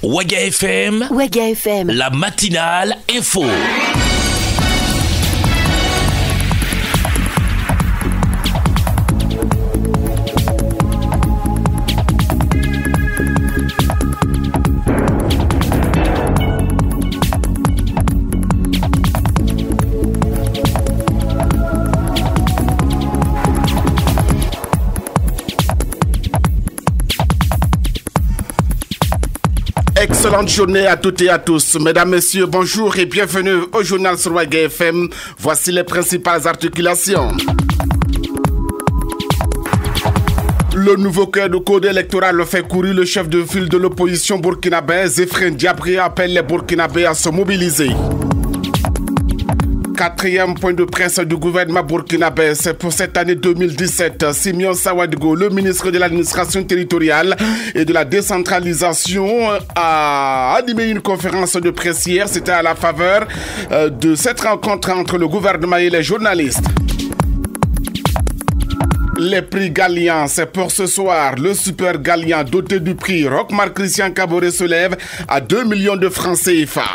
Waga FM, la matinale info. Excellente journée à toutes et à tous. Mesdames, Messieurs, bonjour et bienvenue au journal sur Waga FM. Voici les principales articulations. Le nouveau code électoral fait courir le chef de file de l'opposition burkinabé, Zéphrin Diabré, appelle les Burkinabés à se mobiliser. Quatrième point de presse du gouvernement burkinabé, c'est pour cette année 2017. Simeon Saouadgo, le ministre de l'administration territoriale et de la décentralisation, a animé une conférence de presse hier. C'était à la faveur de cette rencontre entre le gouvernement et les journalistes. Les prix Gallian, c'est pour ce soir. Le super Gallian doté du prix Rochmar Christian Caboret se lève à 2 millions de francs CFA.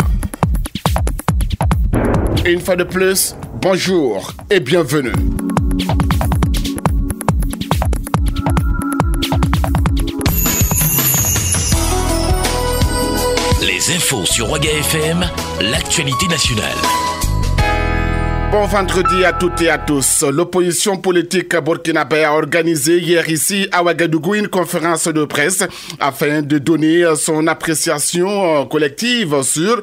Une fois de plus, bonjour et bienvenue. Les infos sur Waga FM, l'actualité nationale. Bon vendredi à toutes et à tous. L'opposition politique burkinabé a organisé hier ici à Ouagadougou une conférence de presse afin de donner son appréciation collective sur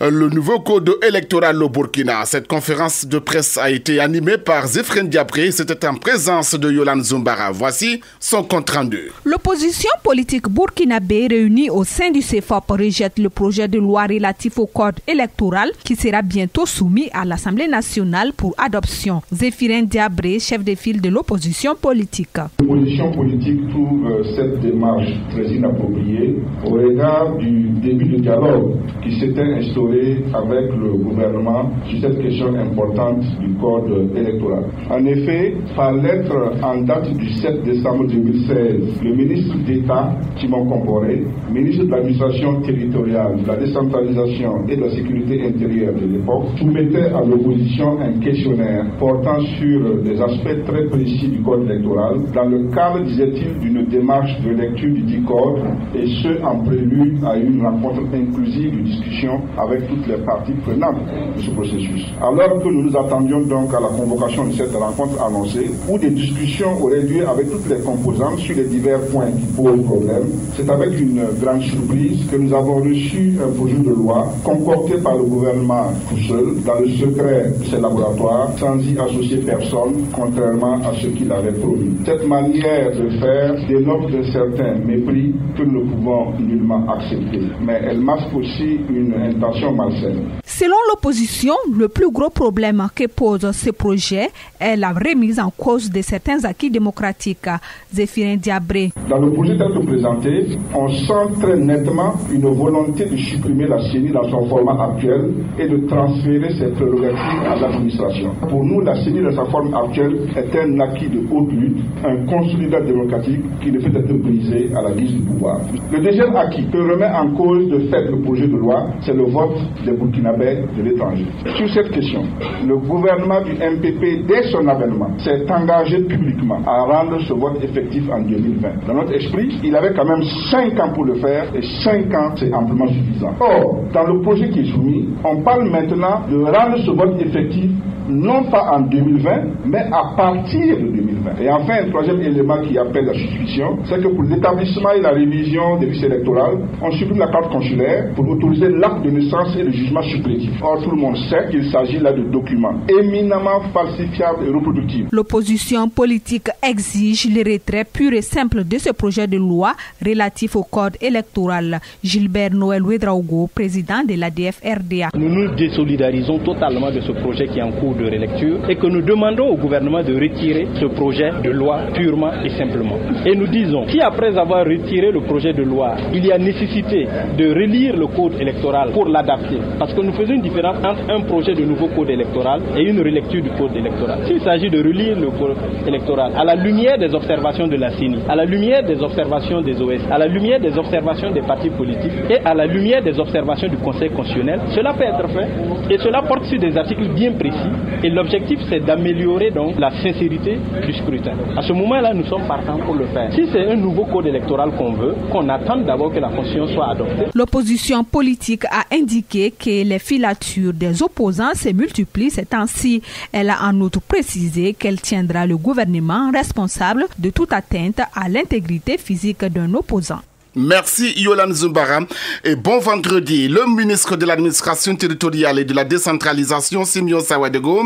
le nouveau code électoral au Burkina. Cette conférence de presse a été animée par Zéphrin Diabré. C'était en présence de Yolande Zumbara. Voici son compte rendu. L'opposition politique burkinabé réunie au sein du CFOP rejette le projet de loi relatif au code électoral qui sera bientôt soumis à l'Assemblée nationale pour adoption. Zéphrin Diabré, chef de file de l'opposition politique. L'opposition politique trouve cette démarche très inappropriée au regard du début de dialogue qui s'était instauré avec le gouvernement sur cette question importante du code électoral. En effet, par lettre en date du 7 décembre 2016, le ministre d'État, Timon Comporé, ministre de l'administration territoriale, de la décentralisation et de la sécurité intérieure de l'époque, soumettait à l'opposition un questionnaire portant sur des aspects très précis du code électoral dans le cadre, disait-il, d'une démarche de lecture du dit code et ce en prélude à une rencontre inclusive de discussion avec toutes les parties prenantes de ce processus. Alors que nous nous attendions donc à la convocation de cette rencontre annoncée où des discussions auraient lieu avec toutes les composantes sur les divers points qui posent problème, c'est avec une grande surprise que nous avons reçu un projet de loi concocté par le gouvernement tout seul dans le secret de ses laboratoires sans y associer personne, contrairement à ce qu'il avait promis. Cette manière de faire dénote d'un certain mépris que nous ne pouvons nullement accepter, mais elle masque aussi une intention malsaine. Selon l'opposition, le plus gros problème que pose ce projet est la remise en cause de certains acquis démocratiques. Zéphrin Diabré. Dans le projet tel que présenté, on sent très nettement une volonté de supprimer la CENI dans son format actuel et de transférer ses prérogatives à l'administration. Pour nous, la CENI dans sa forme actuelle est un acquis de haute lutte, un consolidat démocratique qui ne fait être brisé à la guise du pouvoir. Le deuxième acquis que remet en cause de fait le projet de loi, c'est le vote des Burkinabés de l'étranger. Sur cette question, le gouvernement du MPP, dès son avènement, s'est engagé publiquement à rendre ce vote effectif en 2020. Dans notre esprit, il avait quand même 5 ans pour le faire et 5 ans, c'est amplement suffisant. Or, dans le projet qui est soumis, on parle maintenant de rendre ce vote effectif non pas en 2020, mais à partir de 2020. Et enfin, un troisième élément qui appelle la suspicion, c'est que pour l'établissement et la révision des listes électorales, on supprime la carte consulaire pour autoriser l'acte de naissance et le jugement supplétif. Or, tout le monde sait qu'il s'agit là de documents éminemment falsifiables et reproductibles. L'opposition politique exige le retrait pur et simple de ce projet de loi relatif au code électoral. Gilbert Noël Ouedraogo, président de l'ADF-RDA. Nous nous désolidarisons totalement de ce projet qui est en cours de relecture et que nous demandons au gouvernement de retirer ce projet de loi purement et simplement. Et nous disons, si après avoir retiré le projet de loi, il y a nécessité de relire le code électoral pour l'adapter, parce que nous faisons une différence entre un projet de nouveau code électoral et une relecture du code électoral. S'il s'agit de relire le code électoral à la lumière des observations de la CENI, à la lumière des observations des OS, à la lumière des observations des partis politiques et à la lumière des observations du Conseil constitutionnel, cela peut être fait et cela porte sur des articles bien précis et l'objectif c'est d'améliorer donc la sincérité du scrutin. À ce moment-là, nous sommes partants pour le faire. Si c'est un nouveau code électoral qu'on veut, qu'on attende d'abord que la Constitution soit adoptée. L'opposition politique a indiqué que les filatures des opposants se multiplient ces temps-ci. Elle a en outre précisé qu'elle tiendra le gouvernement responsable de toute atteinte à l'intégrité physique d'un opposant. Merci Yolande Zumbara et bon vendredi. Le ministre de l'administration territoriale et de la décentralisation, Simeon Sawadogo,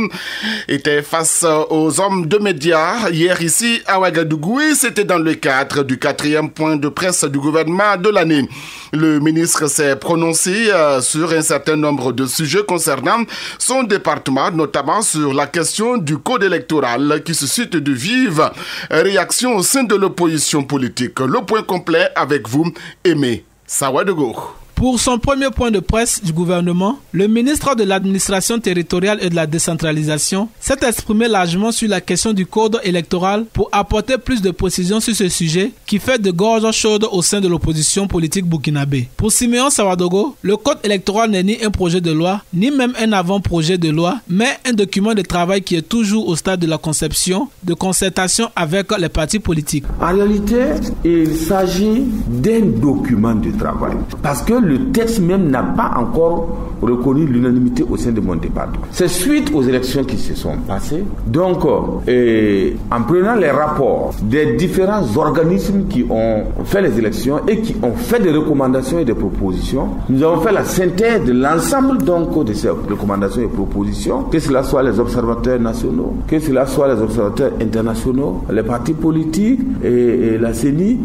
était face aux hommes de médias hier ici à Ouagadougou. C'était dans le cadre du 4e point de presse du gouvernement de l'année. Le ministre s'est prononcé sur un certain nombre de sujets concernant son département, notamment sur la question du code électoral qui suscite de vives réactions au sein de l'opposition politique. Le point complet avec vous, Aimé Sawadogo. Pour son premier point de presse du gouvernement, le ministre de l'administration territoriale et de la décentralisation s'est exprimé largement sur la question du code électoral pour apporter plus de précisions sur ce sujet qui fait de gorge chaude au sein de l'opposition politique burkinabé. Pour Simeon Sawadogo, le code électoral n'est ni un projet de loi, ni même un avant-projet de loi, mais un document de travail qui est toujours au stade de la conception, de concertation avec les partis politiques. En réalité, il s'agit d'un document de travail. Parce que le texte même n'a pas encore reconnu l'unanimité au sein de mon département. C'est suite aux élections qui se sont passées. Donc, en prenant les rapports des différents organismes qui ont fait les élections et qui ont fait des recommandations et des propositions, nous avons fait la synthèse de l'ensemble donc de ces recommandations et propositions, que cela soit les observateurs nationaux, que cela soit les observateurs internationaux, les partis politiques et la CENI,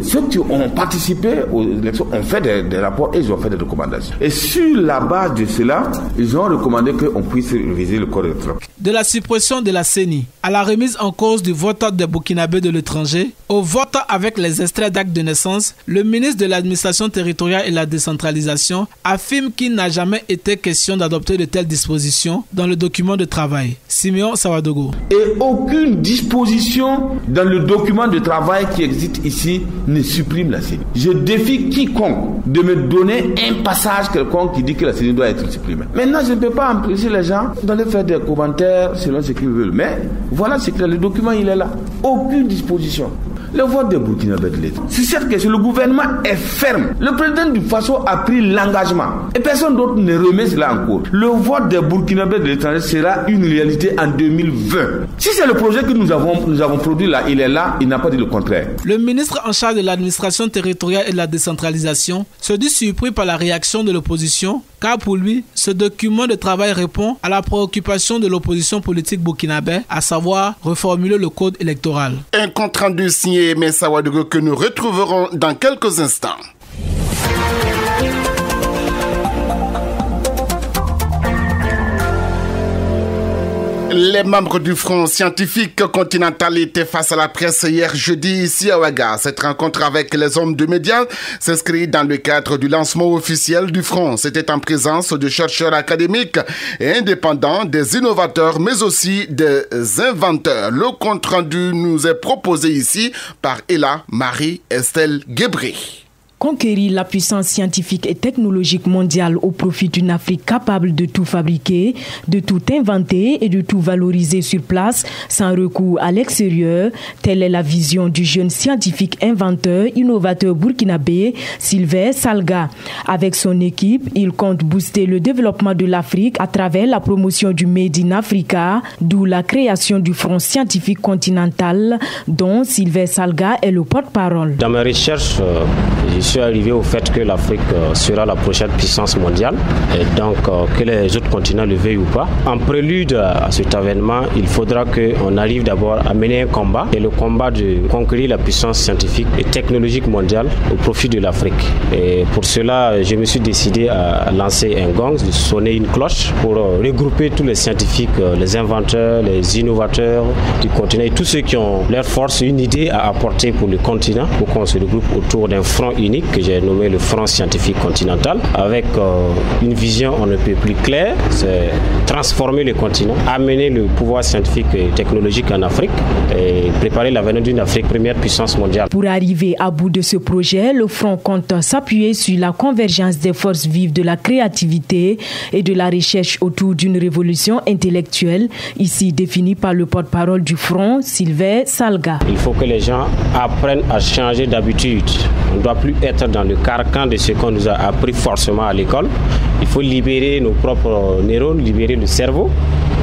ceux qui ont participé aux élections ont fait des rapports et ils ont fait des recommandations. Et sur la base de cela, ils ont recommandé qu'on puisse réviser le code électoral. De la suppression de la CENI à la remise en cause du vote des Burkinabés de l'étranger, au vote avec les extraits d'actes de naissance, le ministre de l'administration territoriale et de la décentralisation affirme qu'il n'a jamais été question d'adopter de telles dispositions dans le document de travail. Simeon Sawadogo. Et aucune disposition dans le document de travail qui existe ici ne supprime la CENI. Je défie quiconque de me donner un passage quelconque qui dit que la CENI doit être supprimée. Maintenant, je ne peux pas empêcher les gens d'aller faire des commentaires selon ce qu'ils veulent. Mais voilà, c'est que le document, il est là. Aucune disposition. Le vote des Burkinabés de l'État. Sur cette question, le gouvernement est ferme. Le président du Faso a pris l'engagement. Et personne d'autre ne remet cela en cause. Le vote des Burkinabés de l'étranger sera une réalité en 2020. Si c'est le projet que nous avons produit là, il est là, il n'a pas dit le contraire. Le ministre en charge de l'administration territoriale et de la décentralisation se dit surpris par la réaction de l'opposition, car pour lui, ce document de travail répond à la préoccupation de l'opposition politique burkinabé, à savoir reformuler le code électoral. Un compte rendu signé Aimé Sawadogo que nous retrouverons dans quelques instants. Les membres du Front scientifique continental étaient face à la presse hier jeudi ici à Ouaga. Cette rencontre avec les hommes de médias s'inscrit dans le cadre du lancement officiel du Front. C'était en présence de chercheurs académiques et indépendants, des innovateurs, mais aussi des inventeurs. Le compte rendu nous est proposé ici par Ella Marie-Estelle Guébré. Conquérir la puissance scientifique et technologique mondiale au profit d'une Afrique capable de tout fabriquer, de tout inventer et de tout valoriser sur place sans recours à l'extérieur, telle est la vision du jeune scientifique inventeur, innovateur burkinabé Sylvain Salga. Avec son équipe, il compte booster le développement de l'Afrique à travers la promotion du Made in Africa, d'où la création du Front scientifique continental dont Sylvain Salga est le porte-parole. Dans mes recherches, je suis arrivé au fait que l'Afrique sera la prochaine puissance mondiale, et donc que les autres continents le veuillent ou pas. En prélude à cet avènement, il faudra qu'on arrive d'abord à mener un combat, et le combat de conquérir la puissance scientifique et technologique mondiale au profit de l'Afrique. Et pour cela, je me suis décidé à lancer un gong, de sonner une cloche pour regrouper tous les scientifiques, les inventeurs, les innovateurs du continent et tous ceux qui ont leur force, une idée à apporter pour le continent, pour qu'on se regroupe autour d'un front unique que j'ai nommé le Front scientifique continental, avec une vision on ne peut plus claire, c'est transformer le continent, amener le pouvoir scientifique et technologique en Afrique et préparer l'avenir d'une Afrique première puissance mondiale. Pour arriver à bout de ce projet, le Front compte s'appuyer sur la convergence des forces vives de la créativité et de la recherche autour d'une révolution intellectuelle, ici définie par le porte-parole du Front, Sylvain Salga. Il faut que les gens apprennent à changer d'habitude. On ne doit plus être dans le carcan de ce qu'on nous a appris forcément à l'école. Il faut libérer nos propres neurones, libérer le cerveau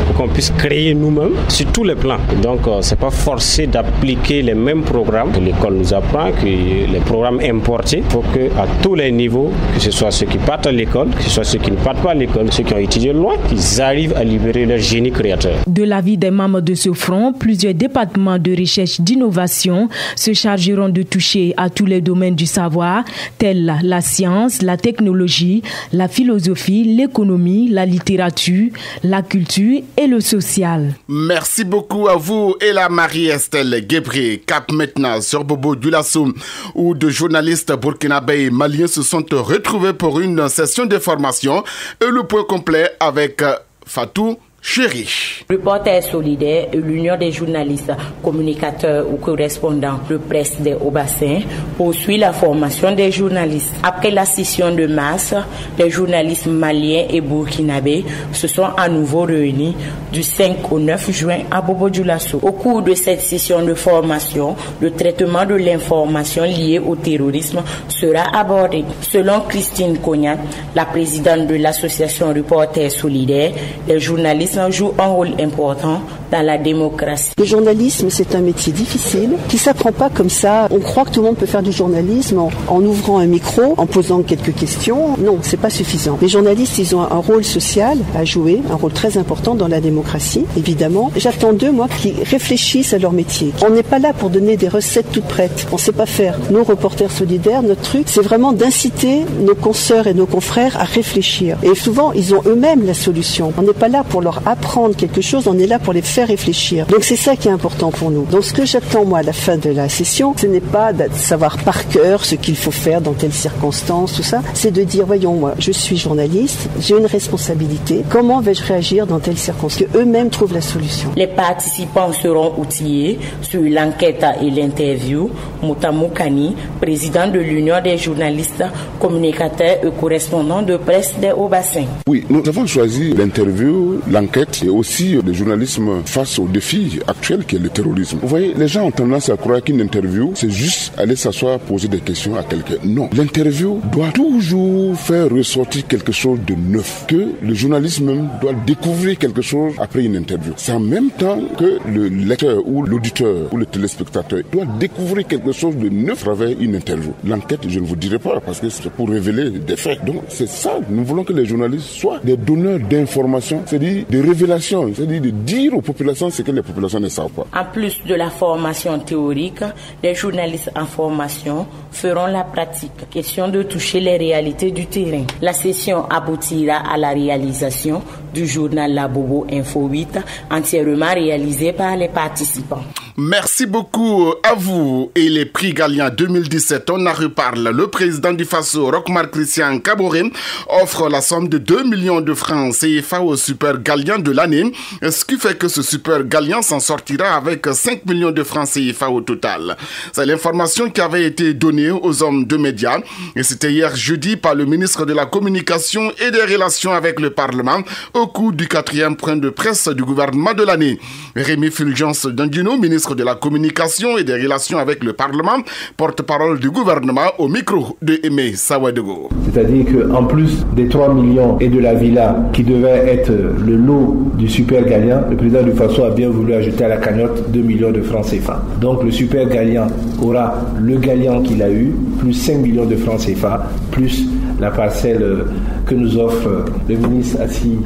pour qu'on puisse créer nous-mêmes sur tous les plans. Et donc, c'est pas forcé d'appliquer les mêmes programmes que l'école nous apprend, que les programmes importés. Il faut qu'à tous les niveaux, que ce soit ceux qui partent à l'école, que ce soit ceux qui ne partent pas à l'école, ceux qui ont étudié loin, qu'ils arrivent à libérer leur génie créateur. De l'avis des membres de ce front, plusieurs départements de recherche d'innovation se chargeront de toucher à tous les domaines du savoir, tels la science, la technologie, la philosophie, l'économie, la littérature, la culture et le social. Merci beaucoup à vous et la Marie-Estelle Guébré. Cap maintenant sur Bobo Dioulasso, où de journalistes burkinabés et maliens se sont retrouvés pour une session de formation, et le point complet avec Fatou Chéri. Reporters solidaires et l'Union des journalistes, communicateurs ou correspondants de presse des Hauts-Bassins poursuit la formation des journalistes. Après la session de mars, les journalistes maliens et burkinabés se sont à nouveau réunis du 5 au 9 juin à Bobo Dioulasso. Au cours de cette session de formation, le traitement de l'information liée au terrorisme sera abordé. Selon Christine Cognat, la présidente de l'association Reporters solidaires, les journalistes joue un rôle important dans la démocratie. Le journalisme, c'est un métier difficile qui s'apprend pas comme ça. On croit que tout le monde peut faire du journalisme en ouvrant un micro, en posant quelques questions. Non, c'est pas suffisant. Les journalistes, ils ont un rôle social à jouer, un rôle très important dans la démocratie, évidemment. J'attends d'eux, moi, qu'ils réfléchissent à leur métier. On n'est pas là pour donner des recettes toutes prêtes. On sait pas faire. Nos reporters solidaires, notre truc, c'est vraiment d'inciter nos consoeurs et nos confrères à réfléchir. Et souvent, ils ont eux-mêmes la solution. On n'est pas là pour leur apprendre quelque chose, on est là pour les faire réfléchir. Donc c'est ça qui est important pour nous. Donc ce que j'attends moi à la fin de la session, ce n'est pas de savoir par cœur ce qu'il faut faire dans telle circonstance, tout ça, c'est de dire, voyons, moi je suis journaliste, j'ai une responsabilité, comment vais-je réagir dans telle circonstance, que eux-mêmes trouvent la solution. Les participants seront outillés sur l'enquête et l'interview. Moutamou Kani, président de l'Union des journalistes, communicateurs et correspondants de presse des Hauts-Bassins. Oui, nous avons choisi l'interview, l'enquête et aussi le journalisme face au défi actuel qui est le terrorisme. Vous voyez, les gens ont tendance à croire qu'une interview, c'est juste aller s'asseoir, poser des questions à quelqu'un. Non, l'interview doit toujours faire ressortir quelque chose de neuf, que le journalisme même doit découvrir quelque chose après une interview. C'est en même temps que le lecteur ou l'auditeur ou le téléspectateur doit découvrir quelque chose de neuf à travers une interview. L'enquête, je ne vous dirai pas parce que c'est pour révéler des faits. Donc c'est ça, nous voulons que les journalistes soient des donneurs d'informations, c'est-à-dire de révélation, c'est-à-dire de dire aux populations ce que les populations ne savent pas. En plus de la formation théorique, les journalistes en formation feront la pratique. Question de toucher les réalités du terrain. La session aboutira à la réalisation du journal La Bobo Info 8, entièrement réalisé par les participants. Merci beaucoup à vous. Et les prix Galliens 2017, on en reparle. Le président du Faso, Rochmar Christian Kaboré, offre la somme de 2 millions de francs CFA au super Gallien de l'année, ce qui fait que ce super Gallien s'en sortira avec 5 millions de francs CFA au total. C'est l'information qui avait été donnée aux hommes de médias, et c'était hier jeudi par le ministre de la Communication et des Relations avec le Parlement au cours du 4e point de presse du gouvernement de l'année. Rémi Fulgence Dandino, ministre ministre de la Communication et des Relations avec le Parlement, porte-parole du gouvernement, au micro de Aimé Sawadogo. C'est-à-dire qu'en plus des 3 millions et de la villa qui devait être le lot du super gagnant, le président du Faso a bien voulu ajouter à la cagnotte 2 millions de francs CFA. Donc le super gagnant aura le gagnant qu'il a eu, plus 5 millions de francs CFA, plus la parcelle que nous offre le ministre assis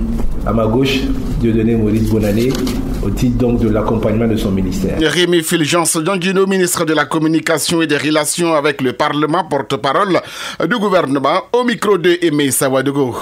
à ma gauche, Dieudonné Maurice Bonannée, au titre donc de l'accompagnement de son ministère. Rémi Fulgence Diangino, ministre de la Communication et des Relations avec le Parlement, porte-parole du gouvernement, au micro de Aimé Sawadogo.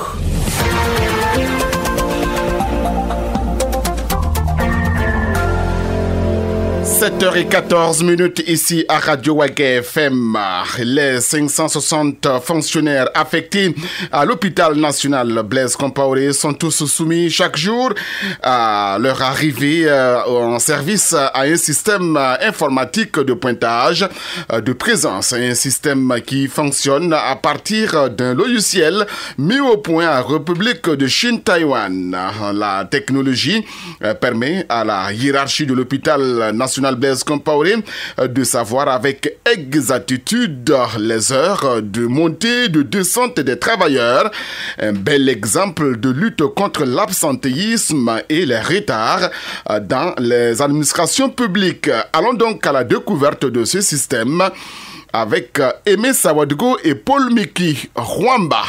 7h14 ici à Radio Waga FM. Les 560 fonctionnaires affectés à l'hôpital national Blaise Compaoré sont tous soumis chaque jour à leur arrivée en service à un système informatique de pointage de présence. Un système qui fonctionne à partir d'un logiciel mis au point en République de Chine-Taïwan. La technologie permet à la hiérarchie de l'hôpital national Blaise Compaoré de savoir avec exactitude les heures de montée, de descente des travailleurs. Un bel exemple de lutte contre l'absentéisme et les retards dans les administrations publiques. Allons donc à la découverte de ce système avec Aimé Sawadogo et Paul Miki Rwamba.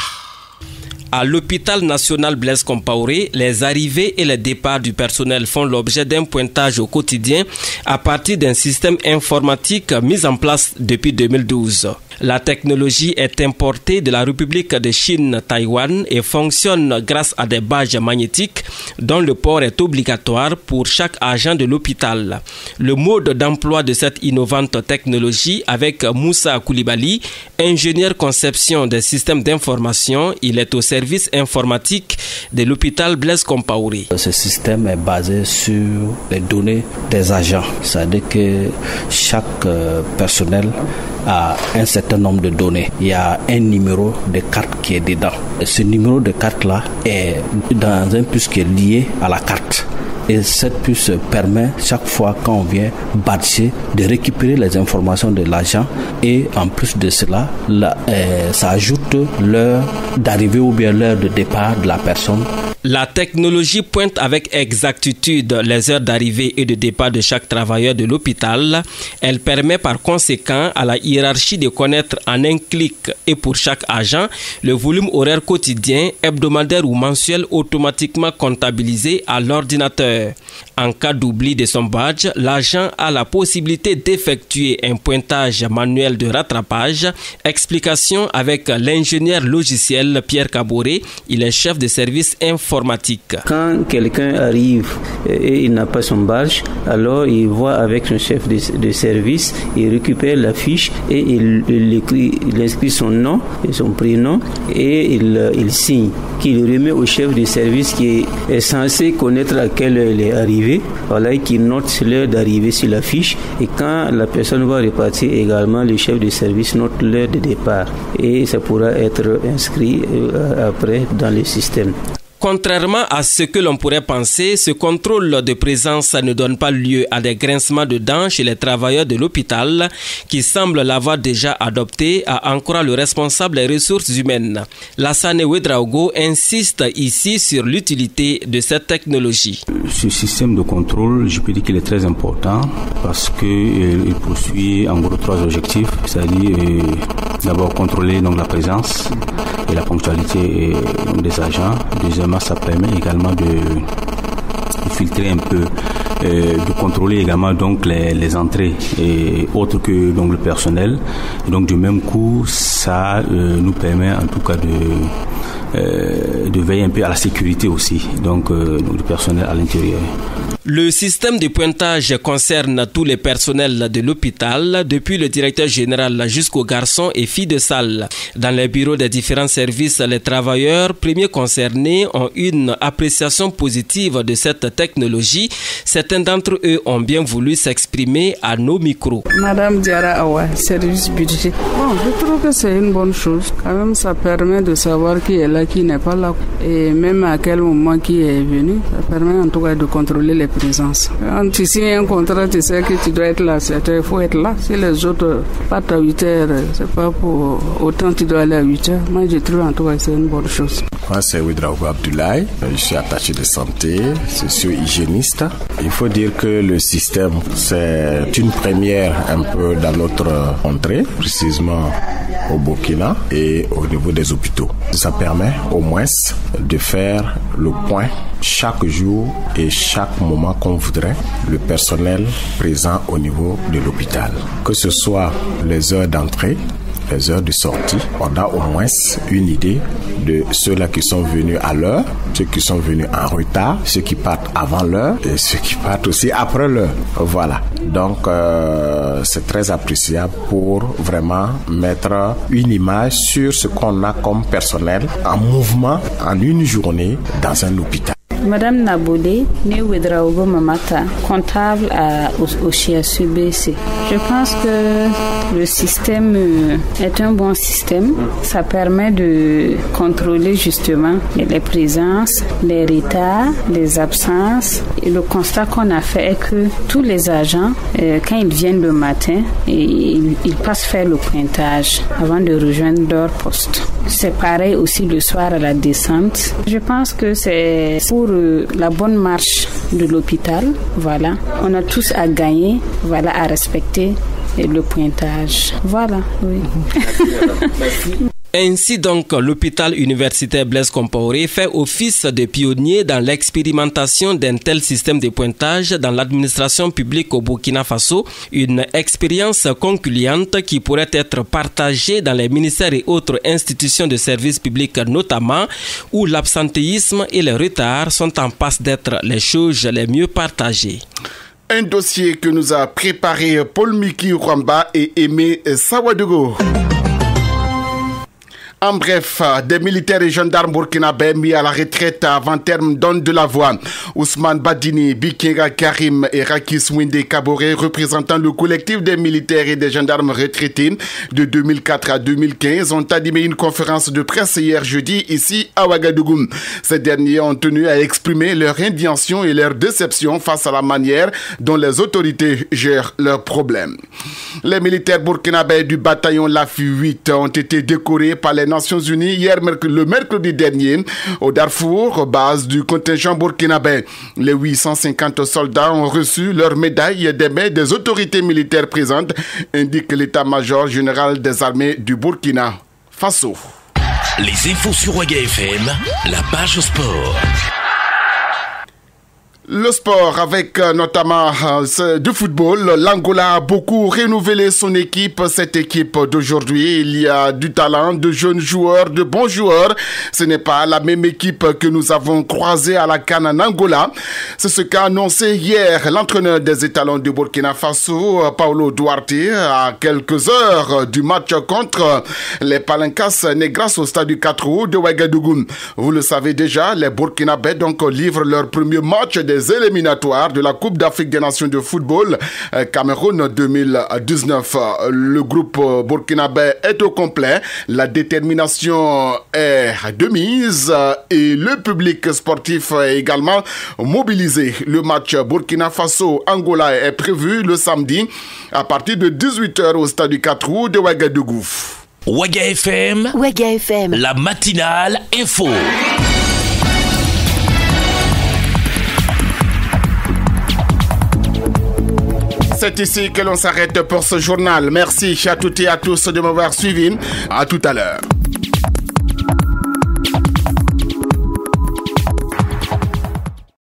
À l'hôpital national Blaise Compaoré, les arrivées et les départs du personnel font l'objet d'un pointage au quotidien à partir d'un système informatique mis en place depuis 2012. La technologie est importée de la République de Chine-Taïwan et fonctionne grâce à des badges magnétiques dont le port est obligatoire pour chaque agent de l'hôpital. Le mode d'emploi de cette innovante technologie avec Moussa Koulibaly, ingénieur conception des systèmes d'information, il est au service informatique de l'hôpital Blaise Compaoré. Ce système est basé sur les données des agents, c'est-à-dire que chaque personnel a un certain nombre de données. Il y a un numéro de carte qui est dedans. Et ce numéro de carte-là est dans un puce qui est lié à la carte. Et cette puce permet, chaque fois quand on vient badger, de récupérer les informations de l'agent. Et en plus de cela, ça ajoute l'heure d'arrivée ou bien l'heure de départ de la personne. La technologie pointe avec exactitude les heures d'arrivée et de départ de chaque travailleur de l'hôpital. Elle permet par conséquent à la hiérarchie de connaître en un clic et pour chaque agent le volume horaire quotidien, hebdomadaire ou mensuel automatiquement comptabilisé à l'ordinateur. En cas d'oubli de son badge, l'agent a la possibilité d'effectuer un pointage manuel de rattrapage. Explication avec l'ingénieur logiciel Pierre Caboré, il est chef de service informatique. Quand quelqu'un arrive et il n'a pas son badge, alors il voit avec son chef de service, il récupère la fiche et il inscrit son nom et son prénom et il signe, qu'il remet au chef de service qui est censé connaître à quelle heure il est arrivé. Voilà, qui note l'heure d'arrivée sur la fiche et quand la personne va repartir également, le chef de service note l'heure de départ et ça pourra être inscrit après dans le système. Contrairement à ce que l'on pourrait penser, ce contrôle de présence ne donne pas lieu à des grincements de dents chez les travailleurs de l'hôpital qui semblent l'avoir déjà adopté, à en croire le responsable des ressources humaines. Lassane Ouedraogo insiste ici sur l'utilité de cette technologie. Ce système de contrôle, je peux dire qu'il est très important parce qu'il poursuit en gros 3 objectifs, c'est-à-dire d'abord contrôler donc la présence et la ponctualité des agents. Deuxièmement, ça permet également de filtrer un peu, de contrôler également donc les entrées et autres que donc le personnel. Et donc du même coup, ça nous permet en tout cas de veiller un peu à la sécurité aussi, donc du personnel à l'intérieur. Le système de pointage concerne tous les personnels de l'hôpital, depuis le directeur général jusqu'aux garçons et filles de salle. Dans les bureaux des différents services, les travailleurs premiers concernés ont une appréciation positive de cette technologie. Certains d'entre eux ont bien voulu s'exprimer à nos micros. Madame Diara Awa, service budget. Bon, je trouve que c'est une bonne chose. Quand même, ça permet de savoir qui est là là, qui n'est pas là. Et même à quel moment qui est venu, ça permet en tout cas de contrôler les présences. Quand tu signes un contrat, tu sais que tu dois être là, il faut être là. Si les autres partent à 8 heures, c'est pas pour autant tu dois aller à 8 heures. Moi, je trouve en tout cas que c'est une bonne chose. Moi, c'est Ouedraogo Abdoulaye. Je suis attaché de santé, socio-hygiéniste. Il faut dire que le système, c'est une première un peu dans notre contrée, précisément au Burkina et au niveau des hôpitaux. Ça permet au moins de faire le point chaque jour et chaque moment qu'on voudrait, le personnel présent au niveau de l'hôpital. Que ce soit les heures d'entrée, les heures de sortie, on a au moins une idée de ceux-là qui sont venus à l'heure, ceux qui sont venus en retard, ceux qui partent avant l'heure et ceux qui partent aussi après l'heure. Voilà. Donc, c'est très appréciable pour vraiment mettre une image sur ce qu'on a comme personnel en mouvement en une journée dans un hôpital. Madame Naboulé, née Ouedraogo Mamata, comptable au CHUBC. Je pense que le système est un bon système. Ça permet de contrôler justement les présences, les retards, les absences. Et le constat qu'on a fait est que tous les agents, quand ils viennent le matin, ils passent faire le pointage avant de rejoindre leur poste. C'est pareil aussi le soir à la descente. Je pense que c'est pour la bonne marche de l'hôpital. Voilà. On a tous à gagner, voilà, à respecter le pointage. Voilà, oui. Merci. Ainsi donc, l'hôpital universitaire Blaise Compaoré fait office de pionnier dans l'expérimentation d'un tel système de pointage dans l'administration publique au Burkina Faso, une expérience concluante qui pourrait être partagée dans les ministères et autres institutions de services publics notamment, où l'absentéisme et les retards sont en passe d'être les choses les mieux partagées. Un dossier que nous a préparé Paul Miki Rwamba et Aimé Sawadogo. En bref, des militaires et gendarmes burkinabés mis à la retraite avant terme donnent de la voix. Ousmane Badini, Bikenga Karim et Rakis Winde Kaboré, représentant le collectif des militaires et des gendarmes retraités de 2004 à 2015, ont animé une conférence de presse hier jeudi ici à Ouagadougou. Ces derniers ont tenu à exprimer leur indignation et leur déception face à la manière dont les autorités gèrent leurs problèmes. Les militaires burkinabés du bataillon LAFI 8 ont été décorés par les Nations Unies le mercredi dernier au Darfour, base du contingent burkinabé. Les 850 soldats ont reçu leur médaille des mains des autorités militaires présentes, indique l'état-major général des armées du Burkina Faso. Les infos sur Ouaga FM, la page sport. Le sport avec notamment du football. L'Angola a beaucoup renouvelé son équipe. Cette équipe d'aujourd'hui, il y a du talent, de jeunes joueurs, de bons joueurs. Ce n'est pas la même équipe que nous avons croisée à la CAN en Angola. C'est ce qu'a annoncé hier l'entraîneur des étalons du Burkina Faso, Paulo Duarte, à quelques heures du match contre les Palancas Negras au stade du 4 août de Ouagadougou. Vous le savez déjà, les Burkinabés donc livrent leur premier match des éliminatoires de la Coupe d'Afrique des Nations de football Cameroun 2019. Le groupe burkinabé est au complet, la détermination est de mise et le public sportif est également mobilisé. Le match Burkina Faso-Angola est prévu le samedi à partir de 18h au stade du 4 août de Ouagadougou. Ouaga FM, la matinale info. C'est ici que l'on s'arrête pour ce journal. Merci à toutes et à tous de m'avoir suivi. À tout à l'heure.